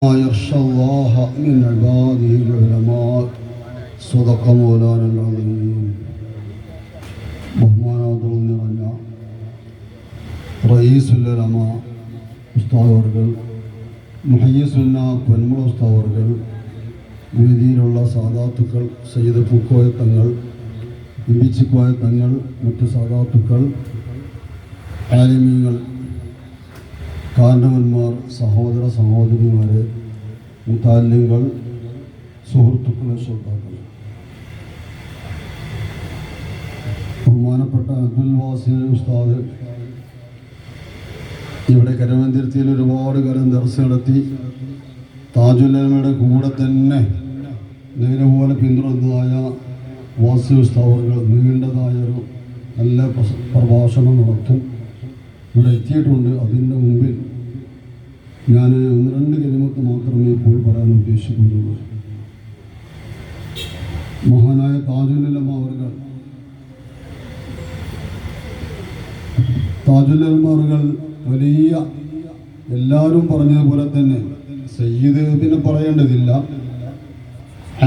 يخشى الله من عباده العلماء صدق مولانا العظيم. ബഹുമാനാദരവ് നിറഞ്ഞ റയീസുല്ലമ ഉസ്താദ് അവർകൾ, മുഹയ്യിസുന്ന പൊന്മുള ഉസ്താദ് അവർകൾ, വേദിയിലുള്ള സാദാത്തുക്കൾ, സയ്യിദ് പൂക്കോയ തങ്ങൾ, ഇമ്പിച്ചിക്കോയ തങ്ങൾ, മറ്റ് സാദാത്തുക്കൾ, ആലിമീങ്ങൾ, കാരണവന്മാർ, സഹോദര സഹോദരിമാരെ, മുത്താലിങ്ങൾ, സുഹൃത്തുക്കളെ, ശ്രോതാക്കൾ, ബഹുമാനപ്പെട്ട അബ്ദുൽ വാസിൽ ഉസ്താദ് ഇവിടെ കരമന്ദിരത്തിൽ ഒരുപാട് കാലം ദർസ് നടത്തി താജുല്ലമയുടെ കൂടെ തന്നെ നേരെ പോലെ പിന്തുടർന്നതായ വാസി ഉസ്താദുകൾ നീണ്ടതായൊരു നല്ല പ്രഭാഷണം നടത്തും. ഇവിടെ എത്തിയിട്ടുണ്ട്. അതിൻ്റെ മുമ്പിൽ ഞാൻ ഒന്ന് രണ്ട് കലിമത്ത് മാത്രമേ ഇപ്പോൾ പറയാൻ ഉദ്ദേശിക്കുന്നുള്ളൂ. മഹാനായ താജുല്ലമ അവர்கள் വലിയ, എല്ലാവരും പറഞ്ഞതുപോലെ തന്നെ സയ്യിദ് പിന്നെ പറയേണ്ടതില്ല,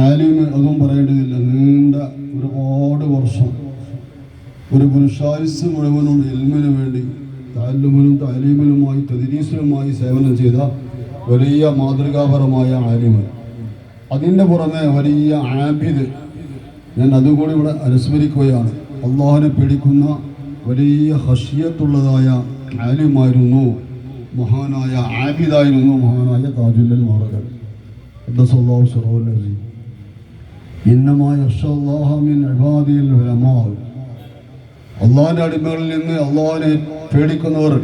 ആലിം അതും പറയേണ്ടതില്ല. നീണ്ട ഒരുപാട് വർഷം ഒരു പുരുഷായുസ് മുഴുവനും ഇൽമിന് വേണ്ടി താലൂമിനും താലീമിനുമായി തദ്രീസിലുമായി സേവനം ചെയ്ത വലിയ മാതൃകാപരമായ ആലിമൻ, അതിൻ്റെ പുറമെ വലിയ ആബിദ്, ഞാൻ അതുകൂടി ഇവിടെ അനുസ്മരിക്കുകയാണ്. അള്ളാഹുവിനെ പേടിക്കുന്ന വലിയ ഹഷിയത്തുള്ളതായ ആലിമായിരുന്നു, മഹാനായ ആബിദായിരുന്നു മഹാനായ താജുല്ലൽ മാറകൾ. അള്ളാഹിൻ്റെ അടിമകളിൽ നിന്ന് അള്ളാഹിനെ പേടിക്കുന്നവർ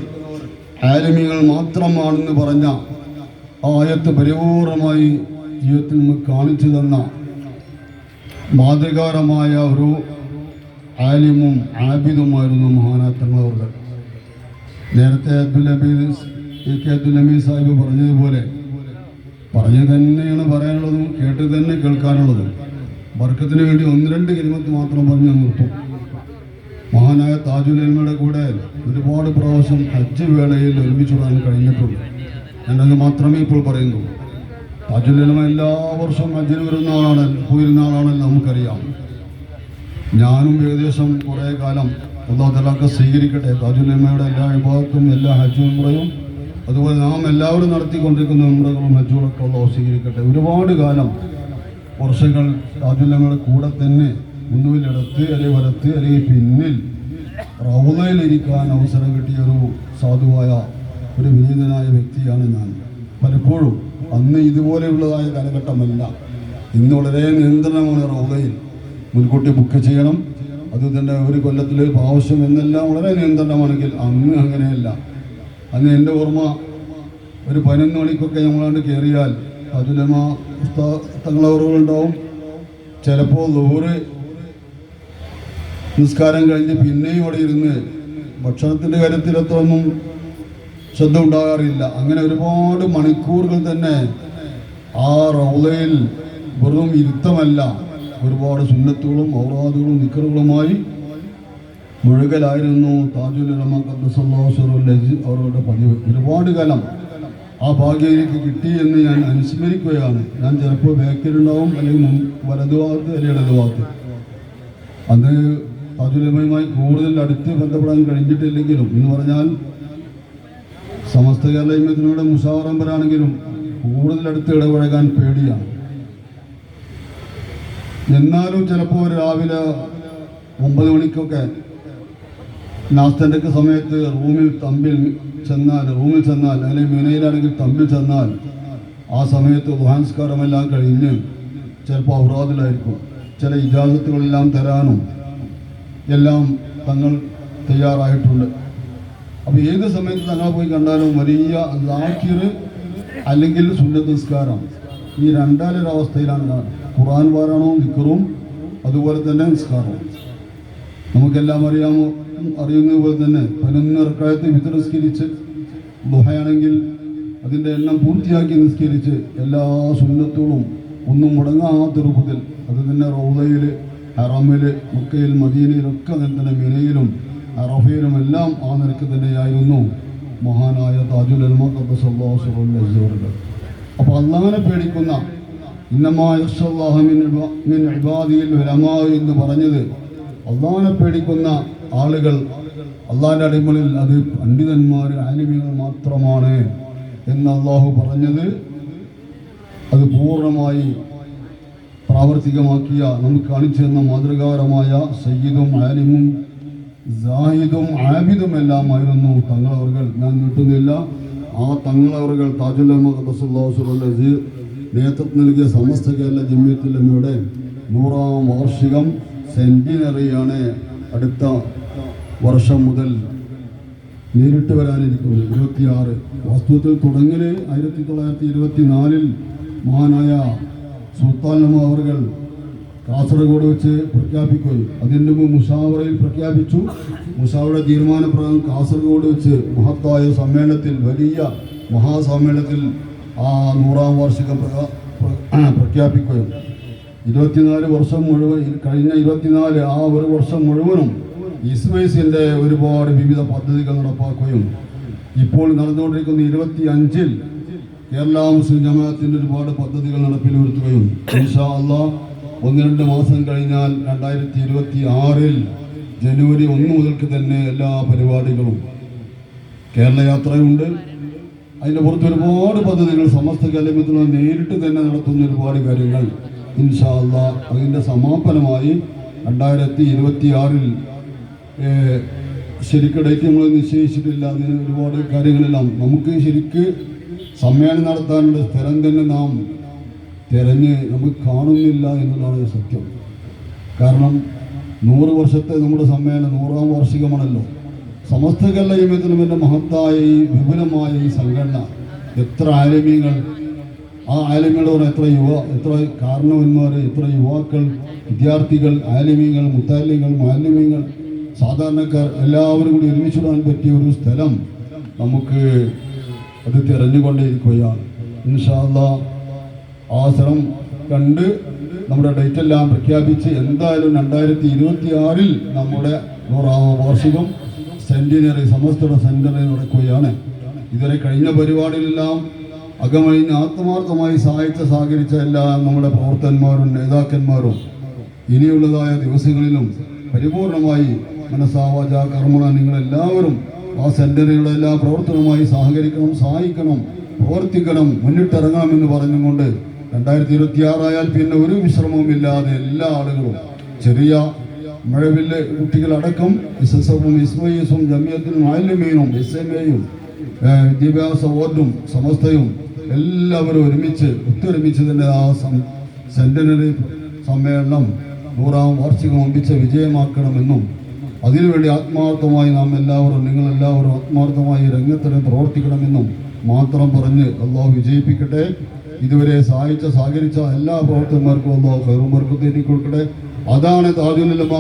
ആലിമീങ്ങൾ മാത്രമാണെന്ന് പറഞ്ഞ ആയത്ത് പരിപൂർണമായി ജീവിതത്തിൽ നിന്ന് കാണിച്ചു തന്ന മാതൃകാപരമായ ഒരു ആലിമും ആബിദുമായിരുന്നു മഹാനായ തങ്ങളവர்கள். നേരത്തെ അബ്ദുൽ ഹമീദ് സാഹിബ് പറഞ്ഞതുപോലെ പറഞ്ഞു തന്നെയാണ് പറയാനുള്ളതും കേട്ട് തന്നെ കേൾക്കാനുള്ളതും. ബർക്കത്തിന് വേണ്ടി ഒന്ന് രണ്ട് കലിമത്ത് മാത്രം പറഞ്ഞ് നിർത്തും. മഹാനായ താജുല്ലമയുടെ കൂടെ ഒരുപാട് പ്രാവശ്യം ഹജ്ജ് വേളയിൽ ഒരുമിച്ചുകൂടാൻ കഴിഞ്ഞിട്ടുണ്ട്. ഞാനത് മാത്രമേ ഇപ്പോൾ പറയുന്നുള്ളൂ. താജുല്ലമ എല്ലാ വർഷവും ഹജ്ജിന് പോയിരുന്ന ആളാണെന്ന് നമുക്കറിയാം. ഞാനും ഏകദേശം കുറേ കാലം അല്ലാഹു തആല സ്വീകരിക്കട്ടെ താജുല്ലമയുടെ എല്ലാ വിഭാഗത്തും എല്ലാ ഹജ്ജ് ഉംറയും അതുപോലെ നാം എല്ലാവരും നടത്തിക്കൊണ്ടിരിക്കുന്ന ഉംറകളും ഹജ്ജുകളൊക്കെ അല്ലാഹു സ്വീകരിക്കട്ടെ. ഒരുപാട് കാലം വർഷങ്ങൾ താജുല്ലമയുടെ കൂടെ തന്നെ മുന്നുവിലിടത്ത് അല്ലെങ്കിൽ വലത്ത് അല്ലെങ്കിൽ പിന്നിൽ റൗളയിലിരിക്കാൻ അവസരം കിട്ടിയ ഒരു സാധുവായ ഒരു വിനീതനായ വ്യക്തിയാണ് ഞാൻ. പലപ്പോഴും അന്ന് ഇതുപോലെയുള്ളതായ കാലഘട്ടമല്ല. ഇന്ന് വളരെ നിയന്ത്രണമാണ്. റൗളയിൽ മുൻകൂട്ടി ബുക്ക് ചെയ്യണം, അത് തന്നെ ഒരു കൊല്ലത്തിൽ ആവശ്യം എന്നെല്ലാം വളരെ നിയന്ത്രണമാണെങ്കിൽ അന്ന് അങ്ങനെയല്ല. അന്ന് എൻ്റെ ഓർമ്മ ഒരു 11 മണിക്കൊക്കെ നമ്മളാണ്ട് കയറിയാൽ താജുല്ലമ തങ്ങളവറുകളുണ്ടാവും. ചിലപ്പോൾ ലോറ് നിസ്കാരം കഴിഞ്ഞ് പിന്നെയും അവിടെ ഇരുന്ന് ഭക്ഷണത്തിൻ്റെ കാര്യത്തിലൊന്നും ശ്രദ്ധ ഉണ്ടാകാറില്ല. അങ്ങനെ ഒരുപാട് മണിക്കൂറുകൾ തന്നെ ആ റൗളയിൽ വെറും ഇരുത്തമല്ല, ഒരുപാട് സുന്നത്തുകളും ഔറാദുകളും നിക്കറുകളുമായി മുഴുകലായിരുന്നു താജുല്ലമ ഖദ്ദസല്ലാഹു സിറഹു അവരുടെ പതിവ്. ഒരുപാട് കാലം ആ ഭാഗ്യം എനിക്ക് കിട്ടി എന്ന് ഞാൻ അനുസ്മരിക്കുകയാണ്. ഞാൻ ചിലപ്പോൾ ബാക്കിലുണ്ടാവും, അല്ലെങ്കിൽ വലതുഭാഗത്ത് അല്ലെങ്കിൽ ഇടതുഭാഗത്ത്. അന്ന് താജുല്ലമയുമായി കൂടുതൽ അടുത്ത് ബന്ധപ്പെടാൻ കഴിഞ്ഞിട്ടില്ലെങ്കിലും എന്ന് പറഞ്ഞാൽ സമസ്ത കേരള ഇമ്മത്തിനോട് മുഷാവറമ്പരാണെങ്കിലും കൂടുതൽ അടുത്ത് ഇടപഴകാൻ പേടിയാണ്. എന്നാലും ചിലപ്പോൾ രാവിലെ 9 മണിക്കൊക്കെ നാസ്തൻ്റെ സമയത്ത് റൂമിൽ ചെന്നാൽ അല്ലെങ്കിൽ മിനയിലാണെങ്കിൽ തമ്പിൽ ചെന്നാൽ ആ സമയത്ത് ദുഹാൻസ്കാരമെല്ലാം കഴിഞ്ഞ് ചിലപ്പോൾ ഔറാദിലായിരിക്കും. ചില ഇജാസത്തുകളെല്ലാം തരാനും എല്ലാം തങ്ങൾ തയ്യാറായിട്ടുണ്ട്. അപ്പോൾ ഏത് സമയത്ത് തങ്ങൾ പോയി കണ്ടാലും വലിയ ദാക്കിർ അല്ലെങ്കിൽ സുന്നത്ത് നിസ്കാരം, ഈ രണ്ടാലൊരവസ്ഥയിലാണ്. ഖുർആൻ പാരായണവും ദിക്റും അതുപോലെ തന്നെ നിസ്കാരവും. നമുക്കെല്ലാം അറിയുന്നത് പോലെ തന്നെ 11 റക്അത്ത് വിത്ർ നിസ്കരിച്ച്, ദുഹയാണെങ്കിൽ അതിൻ്റെ എണ്ണം പൂർത്തിയാക്കി നിസ്കരിച്ച് എല്ലാ സുന്നത്തുകളും ഒന്നും മുടങ്ങാത്ത രൂപത്തിൽ, അത് തന്നെ റൗളയിൽ, ഹറമിൽ, മക്കയിൽ, മദീനയിലൊക്കെ അങ്ങനെ തന്നെ മിനയിലും അറഫയിലും എല്ലാം ആ നിരക്ക് തന്നെയായിരുന്നു മഹാനായ താജുൽ ഉലമ ഖദ്ദസല്ലാഹു സിറഹു. അപ്പോൾ അള്ളാഹിനെ പേടിക്കുന്ന ഇന്നമാ യഖ്ഷല്ലാഹ മിൻ ഇബാദിൽ ഉലമാ എന്ന് പറഞ്ഞത് അള്ളാഹിനെ പേടിക്കുന്ന ആളുകൾ അള്ളാഹിൻ്റെ അടിമകളിൽ അത് പണ്ഡിതന്മാർ ആലിമീങ്ങൾ മാത്രമാണ് എന്ന് അള്ളാഹു പറഞ്ഞത് അത് പൂർണ്ണമായി പ്രാവർത്തികമാക്കിയ നമുക്ക് കാണിച്ചു തന്ന മാതൃകാപരമായ സയ്യിദും ആലിമും സാഹിദും ആബിദും എല്ലാമായിരുന്നു തങ്ങളവர்கள். ഞാൻ നീട്ടുന്നില്ല. ആ തങ്ങളവர்கள் താജുൽ അസീർ നേതൃത്വം നൽകിയ സമസ്ത കേരള ജമിയത്തുൽ ഉലമയുടെ 100ാം വാർഷികം സെന്റിനറിയാണ് അടുത്ത വർഷം മുതൽ നേരിട്ട് വരാനിരിക്കുന്നത്. 26 വാസ്തവത്തിൽ തുടങ്ങൽ 1924 മഹാനായ സുൽത്താൻ അവർ കാസർഗോഡ് വെച്ച് പ്രഖ്യാപിക്കുകയും അതിൻ്റെ മുമ്പ് മുഷാവറയിൽ പ്രഖ്യാപിച്ചു. മുഷാവറയുടെ തീരുമാനപ്രകാരം കാസർഗോഡ് വെച്ച് മഹത്തായ സമ്മേളനത്തിൽ വലിയ മഹാസമ്മേളനത്തിൽ ആ 100ാം വാർഷികം പ്രഖ്യാപിക്കുകയും 24 വർഷം മുഴുവൻ കഴിഞ്ഞ 24 ആ ഒരു വർഷം മുഴുവനും ഇസ്മൈസിൻ്റെ ഒരുപാട് വിവിധ പദ്ധതികൾ നടപ്പാക്കുകയും ഇപ്പോൾ നടന്നുകൊണ്ടിരിക്കുന്ന 25-ൽ കേരള മുസ്ലിം ജമാഅത്തിൻ്റെ ഒരുപാട് പദ്ധതികൾ നടപ്പിൽ വരുത്തുകയും ഇൻഷാ അല്ലാഹ് 1-2 മാസം കഴിഞ്ഞാൽ 2026-ൽ ജനുവരി 1 മുതൽക്ക് തന്നെ എല്ലാ പരിപാടികളും കേരള യാത്രയുണ്ട്. അതിൻ്റെ പുറത്ത് ഒരുപാട് പദ്ധതികൾ സമസ്ത കേരളത്തിൽ നേരിട്ട് തന്നെ നടത്തുന്ന ഒരുപാട് കാര്യങ്ങൾ ഇൻഷാ അല്ലാഹ് അതിൻ്റെ സമാപനമായി 2026-ൽ ശരിക്കും ഡേറ്റ് നമ്മൾ നിശ്ചയിച്ചിട്ടില്ല. അതിന് ഒരുപാട് കാര്യങ്ങളെല്ലാം നമുക്ക് ശരിക്ക് സമ്മേളനം നടത്താനുള്ള സ്ഥലം തന്നെ നാം തിരഞ്ഞ് നമുക്ക് കാണുന്നില്ല എന്നുള്ളതാണ് സത്യം. കാരണം 100 വർഷത്തെ നമ്മുടെ സമ്മേളനം 100ാം വാർഷികമാണല്ലോ. സമസ്ത കേരള ജമിയത്തുൽ ഉലമയുടെ മഹത്തായ ഈ വിപുലമായ ഈ സംഘടന എത്ര ആലിമീങ്ങൾ, ആ ആലിമീങ്ങളോട് എത്ര കാരണവന്മാർ, എത്ര യുവാക്കൾ, വിദ്യാർത്ഥികൾ, ആലിമീങ്ങൾ, മുത്താലിങ്ങൾ, മാലിമീങ്ങൾ, സാധാരണക്കാർ എല്ലാവരും കൂടി ഒരുമിച്ചിടാൻ പറ്റിയ ഒരു സ്ഥലം നമുക്ക് അത് തിരഞ്ഞുകൊണ്ടേയിരിക്കുകയാണ്. ഇൻഷാ അല്ലാഹ് ആ സ്ഥലം കണ്ട് നമ്മുടെ ഡേറ്റെല്ലാം പ്രഖ്യാപിച്ച് എന്തായാലും 2026-ൽ നമ്മുടെ 100ാം വാർഷികം സെന്റിനറി സമസ്തയുടെ സെന്റിനറി നടക്കുകയാണ്. ഇതുവരെ കഴിഞ്ഞ പരിപാടിയിലെല്ലാം അകമഴിഞ്ഞ് ആത്മാർത്ഥമായി സഹകരിച്ച എല്ലാ നമ്മുടെ പ്രവർത്തകന്മാരും നേതാക്കന്മാരും ഇനിയുള്ളതായ ദിവസങ്ങളിലും പരിപൂർണമായി മനസ്സാവാച കർമ്മണ നിങ്ങളെല്ലാവരും ആ സെന്ററിയുടെ എല്ലാ പ്രവർത്തനവുമായി സഹകരിക്കണം, സഹായിക്കണം, പ്രവർത്തിക്കണം, മുന്നിട്ടിറങ്ങണമെന്ന് പറഞ്ഞുകൊണ്ട് 2026 ആയാൽ പിന്നെ ഒരു വിശ്രമവുമില്ലാതെ എല്ലാ ആളുകളും ചെറിയ മഴവില്ല് കുട്ടികളടക്കം SSF-ഉം ഇസ്മൈസും ജമിയത്തുൽ മുഅല്ലിമീനും SMA-യും വിദ്യാഭ്യാസ ബോർഡും സമസ്തയും എല്ലാവരും ഒത്തൊരുമിച്ച് തന്നെ ആ സെന്റിനറി സമ്മേളനം 100ാം വാർഷികം ഒമ്പിച്ച് വിജയമാക്കണമെന്നും അതിനുവേണ്ടി ആത്മാർത്ഥമായി നാം എല്ലാവരും നിങ്ങളെല്ലാവരും ആത്മാർത്ഥമായി രംഗത്തിന് പ്രവർത്തിക്കണമെന്നും മാത്രം പറഞ്ഞ് അള്ളാഹു വിജയിപ്പിക്കട്ടെ. ഇതുവരെ സഹകരിച്ച എല്ലാ പ്രവർത്തകന്മാർക്കും അള്ളാഹു ഖൈറും ബർക്കത്തും കൊടുക്കട്ടെ. അതാണ് താജുൽ ഉലമ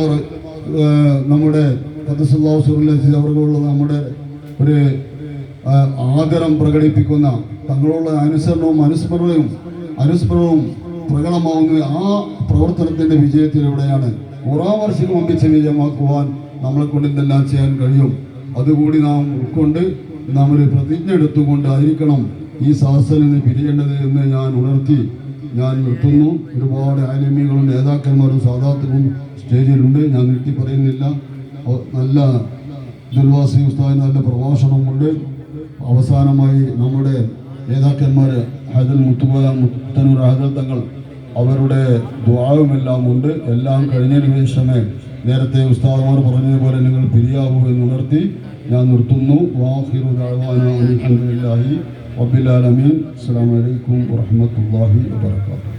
നമ്മുടെ അവർക്കുള്ള നമ്മുടെ ഒരു ആദരം പ്രകടിപ്പിക്കുന്ന തങ്ങളുള്ള അനുസ്മരണവും പ്രകടമാവുന്ന ആ പ്രവർത്തനത്തിൻ്റെ വിജയത്തിലൂടെയാണ് 100ാം വാർഷികം ഒമ്പിച്ച് വിജയമാക്കുവാൻ നമ്മളെ കൊണ്ട് ഇതെല്ലാം ചെയ്യാൻ കഴിയും. അതുകൂടി നാം ഉൾക്കൊണ്ട് നാം ഒരു പ്രതിജ്ഞ എടുത്തുകൊണ്ടായിരിക്കണം ഈ സദസ്സിൽ നിന്ന് പിരിയേണ്ടത് എന്ന് ഞാൻ ഉണർത്തി ഞാൻ നിർത്തുന്നു. ഒരുപാട് ആലിമീകളും നേതാക്കന്മാരും സാദാത്തും സ്റ്റേജിലുണ്ട്. ഞാൻ നിർത്തി പറയുന്നില്ല. നല്ല ദുൽവാസി ഉസ്താദിന് നല്ല പ്രഭാഷണമുണ്ട്. അവസാനമായി നമ്മുടെ നേതാക്കന്മാർ മുത്തനൂർ ഹദൽ തങ്ങൾ അവരുടെ ദുആവുമെല്ലാം ഉണ്ട്. എല്ലാം കഴിഞ്ഞതിന് ശേഷമേ നേരത്തെ ഉസ്താദുമാർ പറഞ്ഞതുപോലെ നിങ്ങൾ പിരിയാവൂ എന്ന് ഉണർത്തി ഞാൻ നിർത്തുന്നു. വാഖിറു ദഅ്വാനാ അൽഹംദുലില്ലാഹി റബ്ബിൽ ആലമീൻ. അസ്സലാമു അലൈക്കും വറഹ്മത്തുള്ളാഹി വബറകാതുഹു.